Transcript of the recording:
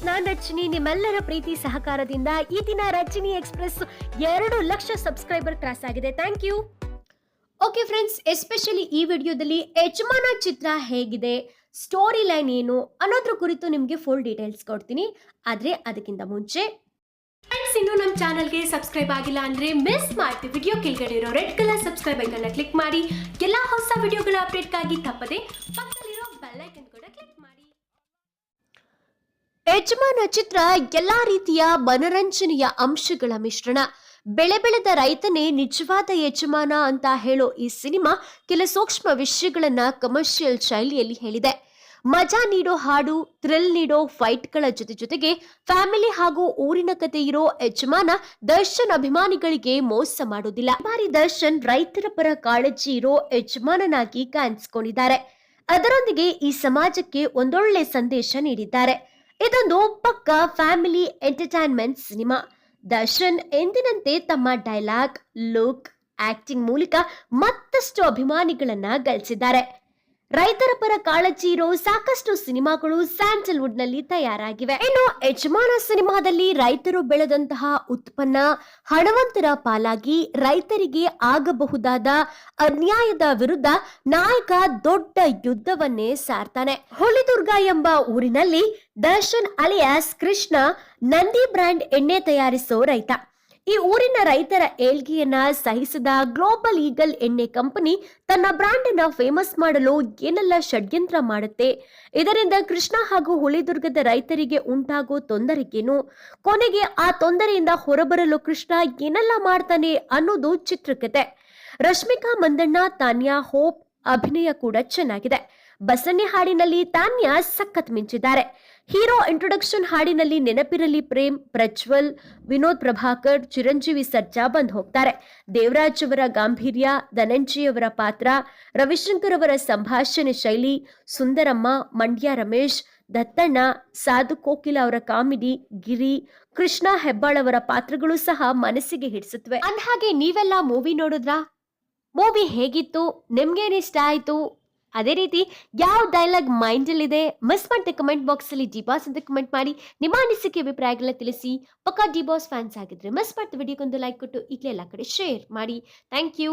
ನಾನ್ ರಚಿನಿ. ನಿಮ್ಮೆಲ್ಲರ ಪ್ರೀತಿ ಸಹಕಾರದಿಂದ ಈ ದಿನ Rachini express 2 lakh subscriber cross ಆಗಿದೆ. Thank you. Okay friends, especially ಈ ವಿಡಿಯೋದಲ್ಲಿ ಯಜಮಾನ ಚಿತ್ರ ಹೇಗಿದೆ, ಸ್ಟೋರಿ ಲೈನ್ ಏನು ಅನ್ನೋದ್ರ ಕುರಿತು ನಿಮಗೆ ಫುಲ್ ಡೀಟೇಲ್ಸ್ ಕೊಡ್ತೀನಿ. ಆದ್ರೆ ಅದಕ್ಕಿಂತ ಮುಂಚೆ ಫ್ರೆಂಡ್ಸ್, ಇನ್ನು ನಮ್ಮ ಚಾನಲ್ಗೆ ಸಬ್ಸ್ಕ್ರೈಬ್ ಆಗಿಲ್ಲ ಅಂದ್ರೆ ಮಿಸ್ ಮಾಡ್ತೀವಿ. ವಿಡಿಯೋ ಕೆಳಗಡೆ ಇರೋ red colour subscribe icon click ಮಾಡಿ ಎಲ್ಲ ಹೊಸ ವಿಡಿಯೋಗಳ ಅಪ್ಡೇಟ್ಗಾಗಿ ತಪ್ಪದೆ ಪಕ್ಕದಲ್ಲಿರೋ ಬೆಲ್ ಐಕನ್ ಕೂಡ ಕ್ಲಿಕ್ ಮಾಡಿ. ಯಜಮಾನ ಚಿತ್ರ ಎಲ್ಲಾ ರೀತಿಯ ಮನರಂಜನೆಯ ಅಂಶಗಳ ಮಿಶ್ರಣ. ಬೆಳೆ ಬೆಳೆದ ರೈತನೇ ನಿಜವಾದ ಯಜಮಾನ ಅಂತ ಹೇಳೋ ಈ ಸಿನಿಮಾ ಕೆಲ ಸೂಕ್ಷ್ಮ ವಿಷಯಗಳನ್ನ ಕಮರ್ಷಿಯಲ್ ಶೈಲಿಯಲ್ಲಿ ಹೇಳಿದೆ. ಮಜಾ ನೀಡೋ ಹಾಡು, ಥ್ರಿಲ್ ನೀಡೋ ಫೈಟ್ಗಳ ಜೊತೆಗೆ ಫ್ಯಾಮಿಲಿ ಹಾಗೂ ಊರಿನ ಕತೆ ಇರೋ ಯಜಮಾನ ದರ್ಶನ್ ಅಭಿಮಾನಿಗಳಿಗೆ ಮೋಸ ಮಾಡೋದಿಲ್ಲ. ಬಾರಿ ದರ್ಶನ್ ರೈತರ ಪರ ಕಾಳಜಿ ಇರೋ ಯಜಮಾನನಾಗಿ ಕಾಣಿಸಿಕೊಂಡಿದ್ದಾರೆ. ಅದರೊಂದಿಗೆ ಈ ಸಮಾಜಕ್ಕೆ ಒಂದೊಳ್ಳೆ ಸಂದೇಶ ನೀಡಿದ್ದಾರೆ. ಇದೊಂದು ಪಕ್ಕಾ ಫ್ಯಾಮಿಲಿ ಎಂಟರ್ಟೈನ್ಮೆಂಟ್ ಸಿನಿಮಾ. ದರ್ಶನ್ ಎಂದಿನಂತೆ ತಮ್ಮ ಡೈಲಾಗ್, ಲುಕ್, ಆಕ್ಟಿಂಗ್ ಮೂಲಕ ಮತ್ತಷ್ಟು ಅಭಿಮಾನಿಗಳನ್ನ ಗಳಿಸಿದ್ದಾರೆ. ರೈತರ ಪರ ಕಾಳಜಿ ಇರೋ ಸಾಕಷ್ಟು ಸಿನಿಮಾಗಳು ಸ್ಯಾಂಡಲ್ವುಡ್ ನಲ್ಲಿ ತಯಾರಾಗಿವೆ. ಇನ್ನು ಯಜಮಾನ ಸಿನಿಮಾದಲ್ಲಿ ರೈತರು ಬೆಳೆದಂತಹ ಉತ್ಪನ್ನ ಹಣವಂತರ ಪಾಲಾಗಿ ರೈತರಿಗೆ ಆಗಬಹುದಾದ ಅನ್ಯಾಯದ ವಿರುದ್ಧ ನಾಯಕ ದೊಡ್ಡ ಯುದ್ಧವನ್ನೇ ಸಾರ್ತಾನೆ. ಹುಲಿದುರ್ಗ ಎಂಬ ಊರಿನಲ್ಲಿ ದರ್ಶನ್ ಅಲಿಯಾಸ್ ಕೃಷ್ಣ ನಂದಿ ಬ್ರ್ಯಾಂಡ್ ಎಣ್ಣೆ ತಯಾರಿಸೋ ರೈತ. ಈ ಊರಿನ ರೈತರ ಏಳ್ಗೆಯನ್ನ ಸಹಿಸದ ಗ್ಲೋಬಲ್ ಈಗಲ್ ಎಣ್ಣೆ ಕಂಪನಿ ತನ್ನ ಬ್ರ್ಯಾಂಡ್ ಅನ್ನ ಫೇಮಸ್ ಮಾಡಲು ಏನೆಲ್ಲ ಷಡ್ಯಂತ್ರ ಮಾಡುತ್ತೆ, ಇದರಿಂದ ಕೃಷ್ಣ ಹಾಗೂ ಹುಲಿದುರ್ಗದ ರೈತರಿಗೆ ಉಂಟಾಗೋ ತೊಂದರೆಗೇನು, ಕೊನೆಗೆ ಆ ತೊಂದರೆಯಿಂದ ಹೊರಬರಲು ಕೃಷ್ಣ ಏನೆಲ್ಲ ಮಾಡ್ತಾನೆ ಅನ್ನೋದು ಚಿತ್ರಕಥೆ. ರಶ್ಮಿಕಾ ಮಂದಣ್ಣ, ತಾನ್ಯಾ ಹೋಪ್ ಅಭಿನಯ ಕೂಡ ಚೆನ್ನಾಗಿದೆ. ಬಸನ್ನಿ ಹಾಡಿನಲ್ಲಿ ತಾನ್ಯಾ ಸಖತ್ ಮಿಂಚಿದ್ದಾರೆ. ಹೀರೋ ಇಂಟ್ರೊಡಕ್ಷನ್ ಹಾಡಿನಲ್ಲಿ ನೆನಪಿರಲಿ ಪ್ರೇಮ್, ಪ್ರಜ್ವಲ್, ವಿನೋದ್ ಪ್ರಭಾಕರ್, ಚಿರಂಜೀವಿ ಸರ್ಜಾ ಬಂದ್ ಹೋಗ್ತಾರೆ. ದೇವರಾಜ್ ಅವರ ಗಾಂಭೀರ್ಯ, ಧನಂಜಯ್ ಅವರ ಪಾತ್ರ, ರವಿಶಂಕರ್ ಅವರ ಸಂಭಾಷಣೆ ಶೈಲಿ, ಸುಂದರಮ್ಮ, ಮಂಡ್ಯ ರಮೇಶ್, ದತ್ತಣ್ಣ, ಸಾಧು ಕೋಕಿಲ ಅವರ ಕಾಮಿಡಿ, ಗಿರಿ, ಕೃಷ್ಣ ಹೆಬ್ಬಾಳ್ ಅವರ ಪಾತ್ರಗಳು ಸಹ ಮನಸ್ಸಿಗೆ ಹಿಡಿಸುತ್ತವೆ. ಅಂದ್ಹಾಗೆ ನೀವೆಲ್ಲ ಮೂವಿ ನೋಡಿದ್ರಾ? ಮೂವಿ ಹೇಗಿತ್ತು? ನಿಮ್ಗೇನ್ ಇಷ್ಟ ಆಯ್ತು? ಅದೇ ರೀತಿ ಯಾವ ಡೈಲಾಗ್ ಮೈಂಡ್ ಅಲ್ಲಿ ಇದೆ ಮಿಸ್ ಮಾಡದೆ ಕಮೆಂಟ್ ಬಾಕ್ಸ್ ಅಲ್ಲಿ ಡಿಬಾಸ್ ಅಂತ ಕಮೆಂಟ್ ಮಾಡಿ ನಿಮ್ಮ ಅನಿಸಿಕೆ ಅಭಿಪ್ರಾಯಗಳನ್ನ ತಿಳಿಸಿ. ಪಕ್ಕಾ ಡಿಬಾಸ್ ಫ್ಯಾನ್ಸ್ ಆಗಿದ್ರೆ ಮಿಸ್ ಮಾಡ್ತಾ ವಿಡಿಯೋಗೊಂದು ಲೈಕ್ ಕೊಟ್ಟು ಈಗಲೇ ಎಲ್ಲ ಕಡೆ ಶೇರ್ ಮಾಡಿ. Thank you.